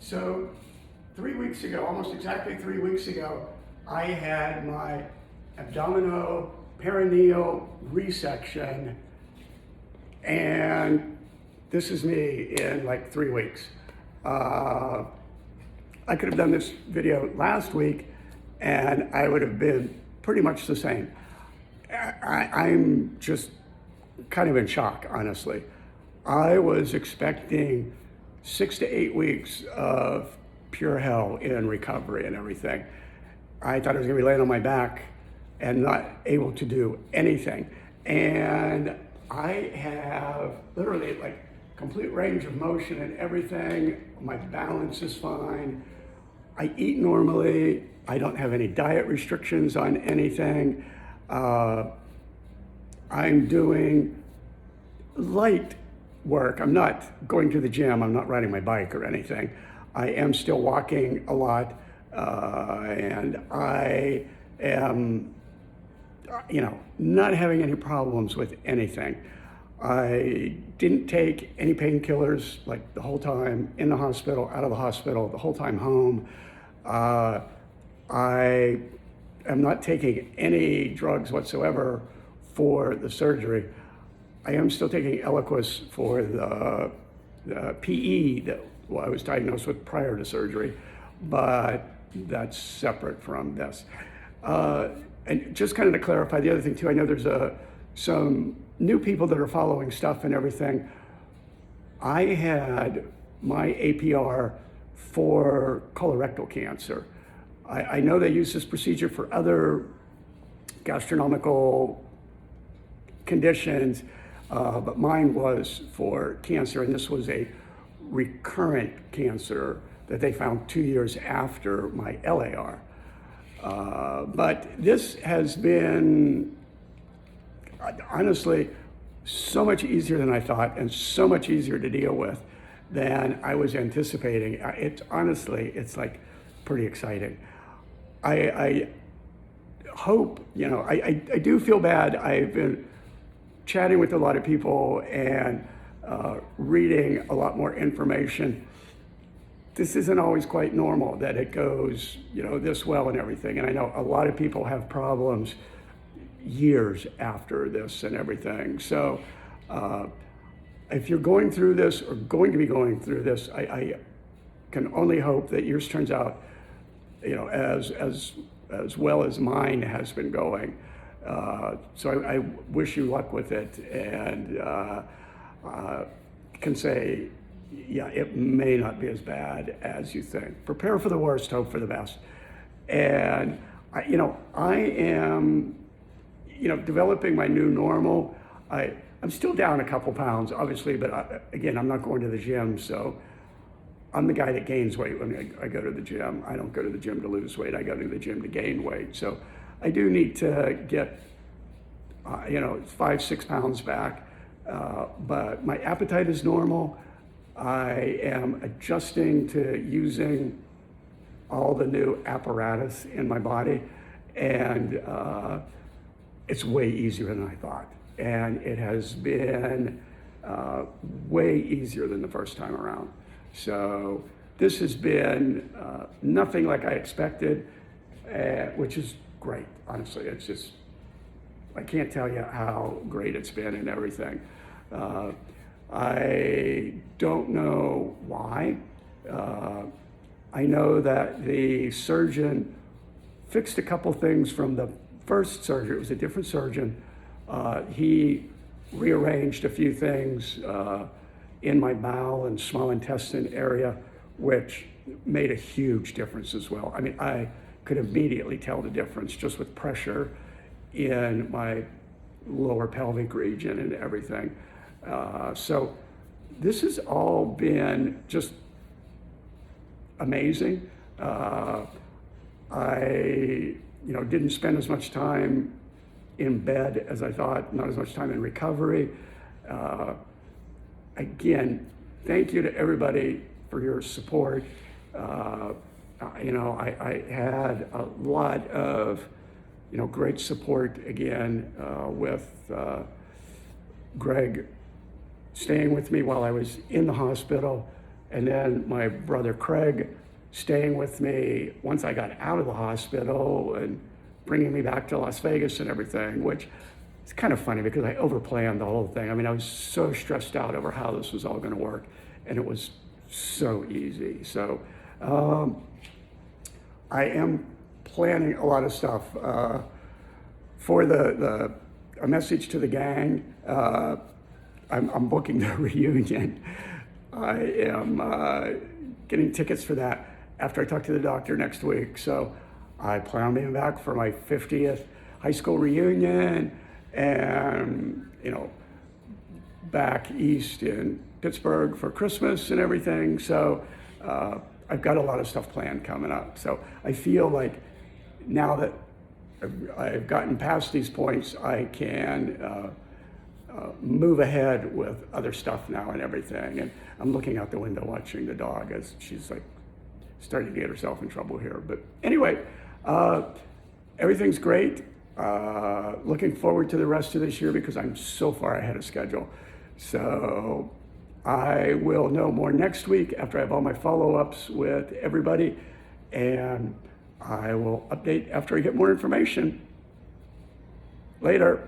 So 3 weeks ago, almost exactly 3 weeks ago, I had my abdominoperineal resection, and this is me in like 3 weeks. I could have done this video last week and I would have been pretty much the same. I'm just kind of in shock, honestly. I was expecting 6 to 8 weeks of pure hell in recovery and everything. I thought I was gonna be laying on my back and not able to do anything. And I have literally like complete range of motion and everything. My balance is fine. I eat normally. I don't have any diet restrictions on anything. I'm doing light work. I'm not going to the gym. I'm not riding my bike or anything. I am still walking a lot, and I am, not having any problems with anything. I didn't take any painkillers like the whole time in the hospital, out of the hospital, the whole time home. I am not taking any drugs whatsoever for the surgery. I am still taking Eliquis for the PE that I was diagnosed with prior to surgery, but that's separate from this. And just kind of to clarify, the other thing too, I know there's some new people that are following stuff and everything. I had my APR for colorectal cancer. I know they use this procedure for other gastronomical conditions, but mine was for cancer, and this was a recurrent cancer that they found 2 years after my LAR. But this has been, honestly, so much easier than I thought and so much easier to deal with than I was anticipating. It's like pretty exciting. I hope, I do feel bad. I've been chatting with a lot of people and reading a lot more information. This isn't always quite normal that it goes, this well and everything. And I know a lot of people have problems years after this and everything. So if you're going through this or going to be going through this, I can only hope that yours turns out, as well as mine has been going. So I wish you luck with it, and can say, it may not be as bad as you think. Prepare for the worst, hope for the best. And I am, developing my new normal. I'm still down a couple pounds, obviously, but again, I'm not going to the gym, so I'm the guy that gains weight when I go to the gym. I don't go to the gym to lose weight. I go to the gym to gain weight. So I do need to get, 5-6 pounds back, but my appetite is normal. I am adjusting to using all the new apparatus in my body, and it's way easier than I thought. And it has been way easier than the first time around. So this has been nothing like I expected, which is great, honestly. It's just, I can't tell you how great it's been and everything. I don't know why. I know that the surgeon fixed a couple things from the first surgery. It was a different surgeon. He rearranged a few things in my bowel and small intestine area, which made a huge difference as well. I mean, I could immediately tell the difference just with pressure in my lower pelvic region and everything. So this has all been just amazing. I didn't spend as much time in bed as I thought, not as much time in recovery. Again, thank you to everybody for your support. I had a lot of, great support again with Greg staying with me while I was in the hospital, and then my brother Craig staying with me once I got out of the hospital and bringing me back to Las Vegas and everything, which is kind of funny because I overplanned the whole thing. I mean, I was so stressed out over how this was all going to work, and it was so easy. So I am planning a lot of stuff for a message to the gang. I'm booking the reunion. I am getting tickets for that after I talk to the doctor next week. So I plan on being back for my 50th high school reunion, and back east in Pittsburgh for Christmas and everything. So I've got a lot of stuff planned coming up. So I feel like now that I've gotten past these points, I can move ahead with other stuff now and everything. And I'm looking out the window watching the dog as she's like starting to get herself in trouble here. But anyway, everything's great. Looking forward to the rest of this year because I'm so far ahead of schedule. So I will know more next week after I have all my follow-ups with everybody, and I will update after I get more information. Later.